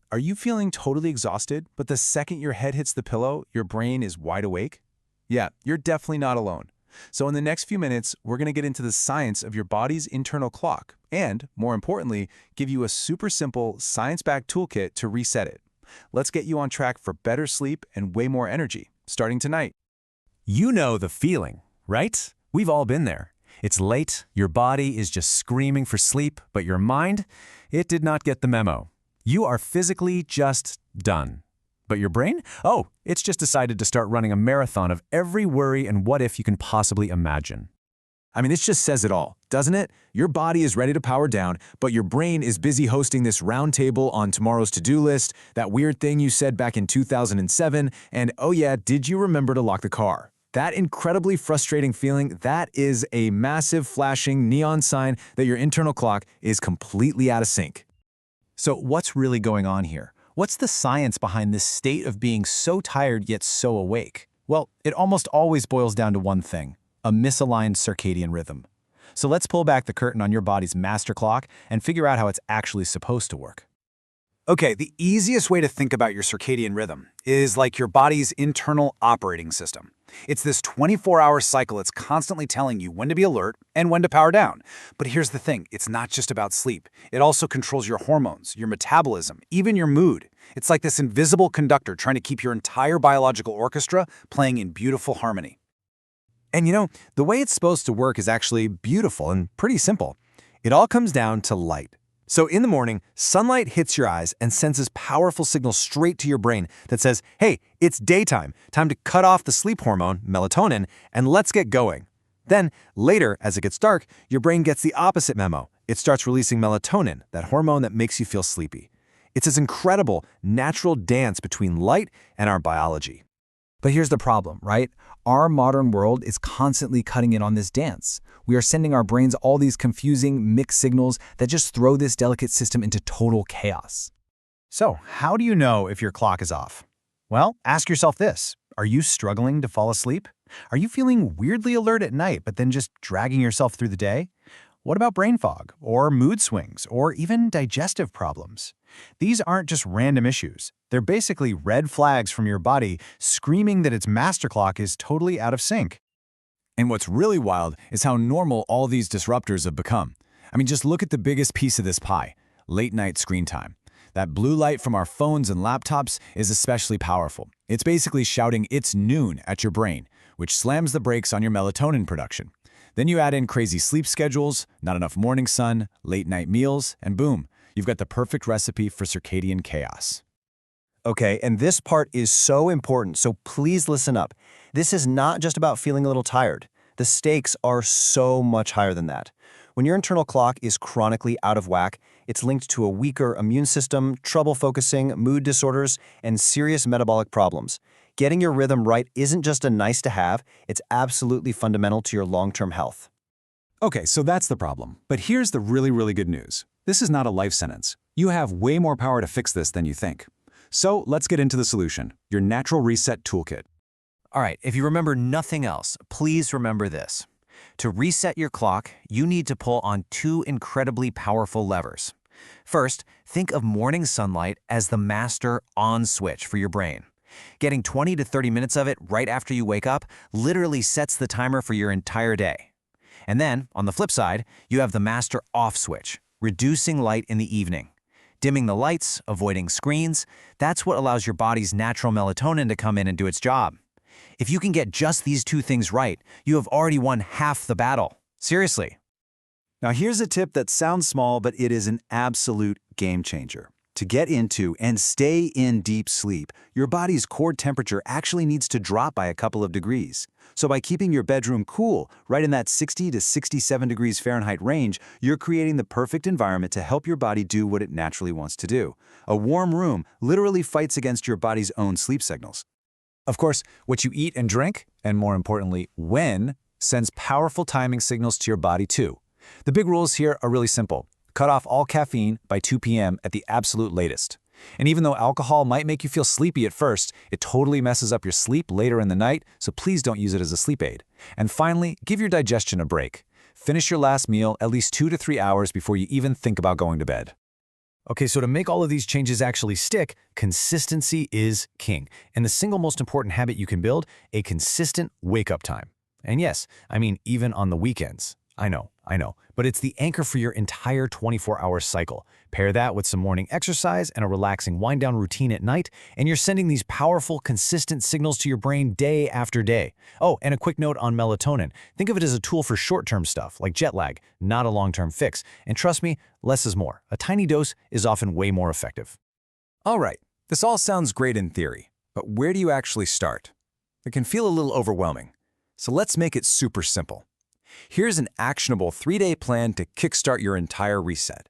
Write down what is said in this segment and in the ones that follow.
Are you feeling totally exhausted, but the second your head hits the pillow, your brain is wide awake? Yeah, you're definitely not alone. So in the next few minutes, we're going to get into the science of your body's internal clock and, more importantly, give you a super simple, science-backed toolkit to reset it. Let's get you on track for better sleep and way more energy, starting tonight. You know the feeling, right? We've all been there. It's late, your body is just screaming for sleep, but your mind, it did not get the memo. You are physically just done. But your brain? Oh, it's just decided to start running a marathon of every worry and what if you can possibly imagine. I mean, this just says it all, doesn't it? Your body is ready to power down, but your brain is busy hosting this roundtable on tomorrow's to-do list, that weird thing you said back in 2007, and oh yeah, did you remember to lock the car? That incredibly frustrating feeling, that is a massive flashing neon sign that your internal clock is completely out of sync. So what's really going on here? What's the science behind this state of being so tired yet so awake? Well, it almost always boils down to one thing: a misaligned circadian rhythm. So let's pull back the curtain on your body's master clock and figure out how it's actually supposed to work. Okay, the easiest way to think about your circadian rhythm is like your body's internal operating system. It's this 24-hour cycle that's constantly telling you when to be alert and when to power down. But here's the thing, it's not just about sleep. It also controls your hormones, your metabolism, even your mood. It's like this invisible conductor trying to keep your entire biological orchestra playing in beautiful harmony. And you know, the way it's supposed to work is actually beautiful and pretty simple. It all comes down to light. So in the morning, sunlight hits your eyes and sends this powerful signal straight to your brain that says, hey, it's daytime, time to cut off the sleep hormone, melatonin, and let's get going. Then, later, as it gets dark, your brain gets the opposite memo. It starts releasing melatonin, that hormone that makes you feel sleepy. It's this incredible, natural dance between light and our biology. But here's the problem, right? Our modern world is constantly cutting in on this dance. We are sending our brains all these confusing, mixed signals that just throw this delicate system into total chaos. So, how do you know if your clock is off? Well, ask yourself this. Are you struggling to fall asleep? Are you feeling weirdly alert at night, but then just dragging yourself through the day? What about brain fog, or mood swings, or even digestive problems? These aren't just random issues. They're basically red flags from your body screaming that its master clock is totally out of sync. And what's really wild is how normal all these disruptors have become. I mean, just look at the biggest piece of this pie: late night screen time. That blue light from our phones and laptops is especially powerful. It's basically shouting "it's noon" at your brain, which slams the brakes on your melatonin production. Then you add in crazy sleep schedules, not enough morning sun, late night meals, and boom, you've got the perfect recipe for circadian chaos. Okay, and this part is so important, so please listen up. This is not just about feeling a little tired. The stakes are so much higher than that. When your internal clock is chronically out of whack, it's linked to a weaker immune system, trouble focusing, mood disorders, and serious metabolic problems. Getting your rhythm right isn't just a nice to have, it's absolutely fundamental to your long-term health. Okay, so that's the problem. But here's the really good news. This is not a life sentence. You have way more power to fix this than you think. So let's get into the solution, your natural reset toolkit. All right, if you remember nothing else, please remember this. To reset your clock, you need to pull on two incredibly powerful levers. First, think of morning sunlight as the master on switch for your brain. Getting 20 to 30 minutes of it right after you wake up literally sets the timer for your entire day. And then, on the flip side, you have the master off switch, reducing light in the evening. Dimming the lights, avoiding screens, that's what allows your body's natural melatonin to come in and do its job. If you can get just these two things right, you have already won half the battle. Seriously. Now here's a tip that sounds small, but it is an absolute game changer. To get into and stay in deep sleep, your body's core temperature actually needs to drop by a couple of degrees. So by keeping your bedroom cool, right in that 60 to 67 degrees Fahrenheit range, you're creating the perfect environment to help your body do what it naturally wants to do. A warm room literally fights against your body's own sleep signals. Of course, what you eat and drink, and more importantly, when, sends powerful timing signals to your body too. The big rules here are really simple. Cut off all caffeine by 2 p.m. at the absolute latest. And even though alcohol might make you feel sleepy at first, it totally messes up your sleep later in the night, so please don't use it as a sleep aid. And finally, give your digestion a break. Finish your last meal at least 2 to 3 hours before you even think about going to bed. Okay, so to make all of these changes actually stick, consistency is king. And the single most important habit you can build, a consistent wake-up time. And yes, I mean even on the weekends. I know, but it's the anchor for your entire 24-hour cycle. Pair that with some morning exercise and a relaxing wind-down routine at night, and you're sending these powerful, consistent signals to your brain day after day. Oh, and a quick note on melatonin. Think of it as a tool for short-term stuff, like jet lag, not a long-term fix. And trust me, less is more. A tiny dose is often way more effective. All right, this all sounds great in theory, but where do you actually start? It can feel a little overwhelming, so let's make it super simple. Here's an actionable 3-day plan to kickstart your entire reset.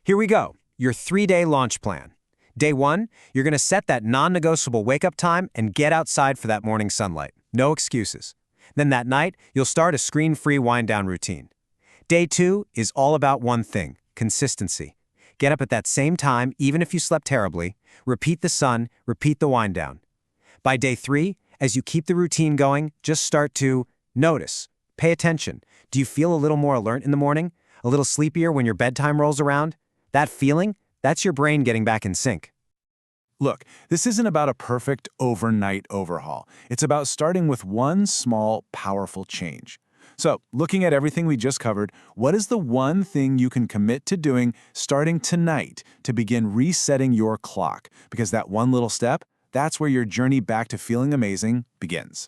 Here we go, your 3-day launch plan. Day 1, you're going to set that non-negotiable wake-up time and get outside for that morning sunlight. No excuses. Then that night, you'll start a screen-free wind-down routine. Day 2 is all about one thing, consistency. Get up at that same time, even if you slept terribly. Repeat the sun, repeat the wind-down. By day 3, as you keep the routine going, just start to notice. Pay attention. Do you feel a little more alert in the morning? A little sleepier when your bedtime rolls around? That feeling? That's your brain getting back in sync. Look, this isn't about a perfect overnight overhaul. It's about starting with one small, powerful change. So, looking at everything we just covered, what is the one thing you can commit to doing starting tonight to begin resetting your clock? Because that one little step, that's where your journey back to feeling amazing begins.